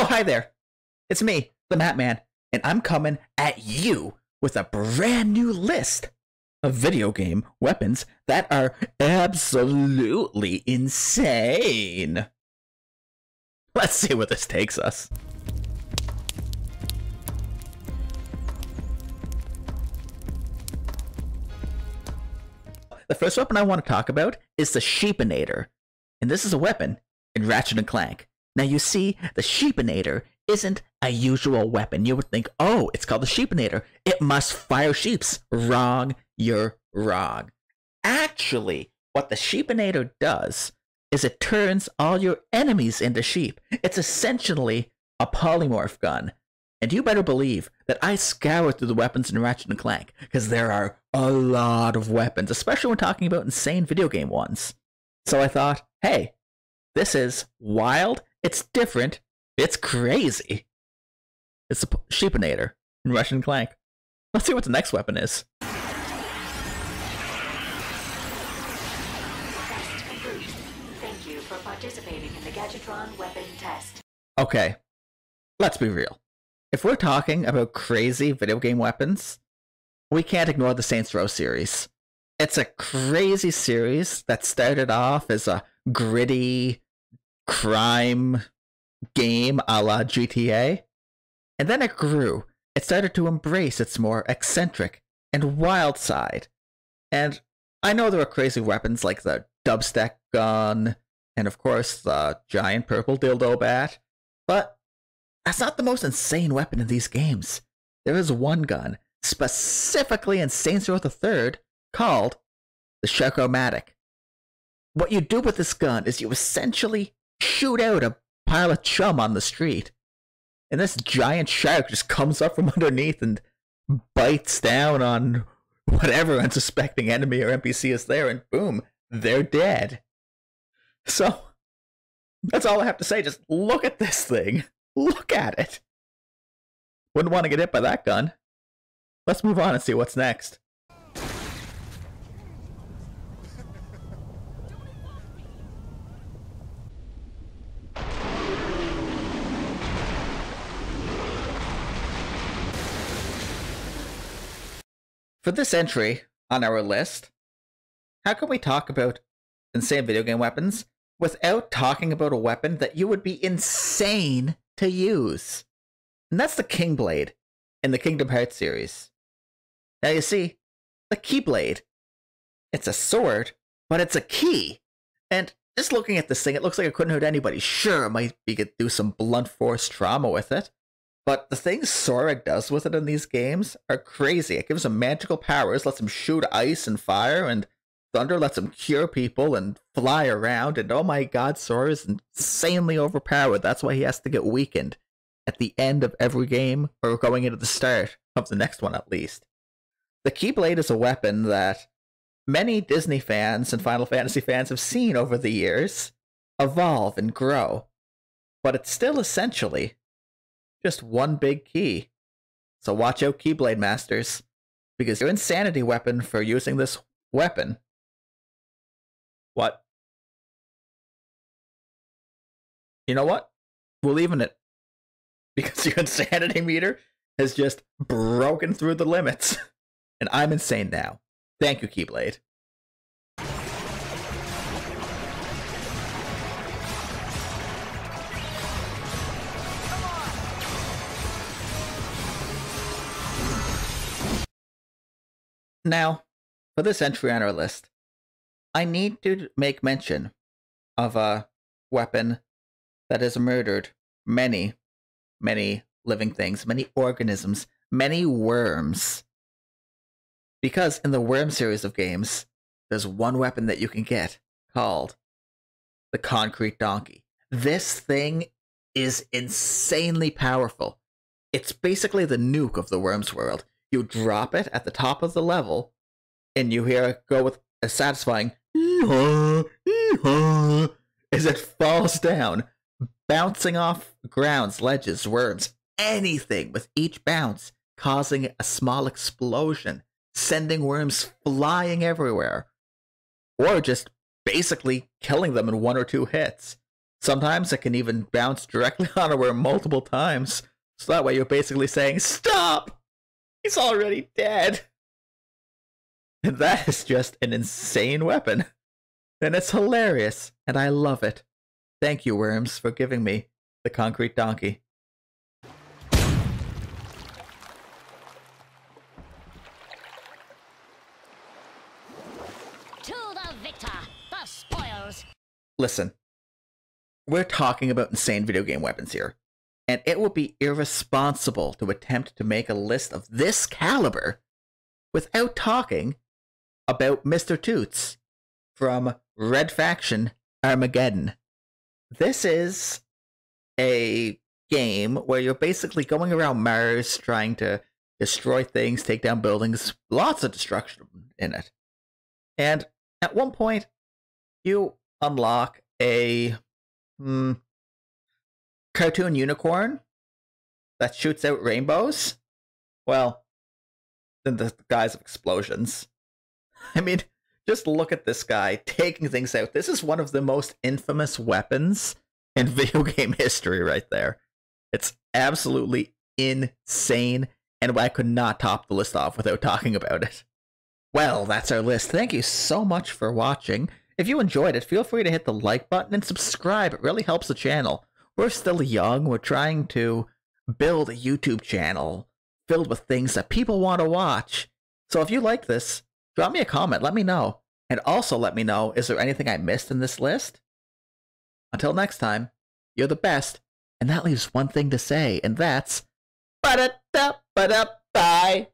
hi there. It's me, the Mattman, and I'm coming at you with a brand new list of video game weapons that are absolutely insane. Let's see where this takes us. The first weapon I want to talk about is the Sheepinator, and this is a weapon in Ratchet & Clank. Now you see, the Sheepinator isn't a usual weapon. You would think, oh, it's called the Sheepinator, it must fire sheeps. Wrong, you're wrong. Actually, what the Sheepinator does is it turns all your enemies into sheep. It's essentially a polymorph gun. And you better believe that I scoured through the weapons in Ratchet & Clank, because there are a lot of weapons, especially when talking about insane video game ones. So I thought, hey, this is wild, it's different, it's crazy. It's a Sheepinator in Ratchet & Clank. Let's see what the next weapon is. Thank you for participating in the Gadgetron weapon test. Okay, let's be real. If we're talking about crazy video game weapons, we can't ignore the Saints Row series. It's a crazy series that started off as a gritty crime game a la GTA, and then it grew. It started to embrace its more eccentric and wild side. And I know there are crazy weapons like the dubstep gun, and of course the giant purple dildo bat, but that's not the most insane weapon in these games. There is one gun, specifically in Saints Row the Third, called the Chakramatic. What you do with this gun is you essentially shoot out a pile of chum on the street, and this giant shark just comes up from underneath and bites down on whatever unsuspecting enemy or NPC is there, and boom, they're dead. So, that's all I have to say. Just look at this thing. Look at it. Wouldn't want to get hit by that gun. Let's move on and see what's next. For this entry on our list, how can we talk about insane video game weapons without talking about a weapon that you would be insane to use? And that's the Kingblade in the Kingdom Hearts series. Now you see, the Keyblade, it's a sword, but it's a key. And just looking at this thing, it looks like it couldn't hurt anybody. Sure, it might be could do some blunt force trauma with it, but the things Sora does with it in these games are crazy. It gives him magical powers, lets him shoot ice and fire, and thunder lets him cure people and fly around, and oh my god, Sora is insanely overpowered. That's why he has to get weakened at the end of every game, or going into the start of the next one at least. The Keyblade is a weapon that many Disney fans and Final Fantasy fans have seen over the years evolve and grow, but it's still essentially just one big key. So watch out, Keyblade masters, because your insanity weapon for using this weapon... What? You know what? We're leaving it. Because your insanity meter has just broken through the limits. And I'm insane now. Thank you, Keyblade. Now, for this entry on our list, I need to make mention of a weapon that has murdered many, many living things, many organisms, many worms. Because in the Worm series of games, there's one weapon that you can get called the Concrete Donkey. This thing is insanely powerful. It's basically the nuke of the Worms world. You drop it at the top of the level, and you hear it go with a satisfying "ee-haw, ee-haw," as it falls down, bouncing off grounds, ledges, worms, anything with each bounce, causing a small explosion, sending worms flying everywhere, or just basically killing them in one or two hits. Sometimes it can even bounce directly on her multiple times. So that way you're basically saying, stop! He's already dead! And that is just an insane weapon. And it's hilarious, and I love it. Thank you, Worms, for giving me the concrete donkey. To the victor, the spoils. Listen, we're talking about insane video game weapons here, and it would be irresponsible to attempt to make a list of this caliber without talking about Mr. Toots from Red Faction Armageddon. This is a game where you're basically going around Mars trying to destroy things, take down buildings, lots of destruction in it. And at one point, you unlock a cartoon unicorn that shoots out rainbows. Well, in the guise of explosions. I mean, just look at this guy taking things out. This is one of the most infamous weapons in video game history right there. It's absolutely insane, and I could not top the list off without talking about it. Well, that's our list. Thank you so much for watching. If you enjoyed it, feel free to hit the like button and subscribe. It really helps the channel. We're still young. We're trying to build a YouTube channel filled with things that people want to watch. So if you like this, drop me a comment. Let me know. And also let me know, is there anything I missed in this list? Until next time, you're the best. And that leaves one thing to say, and that's ba-da-da-ba-da-bye.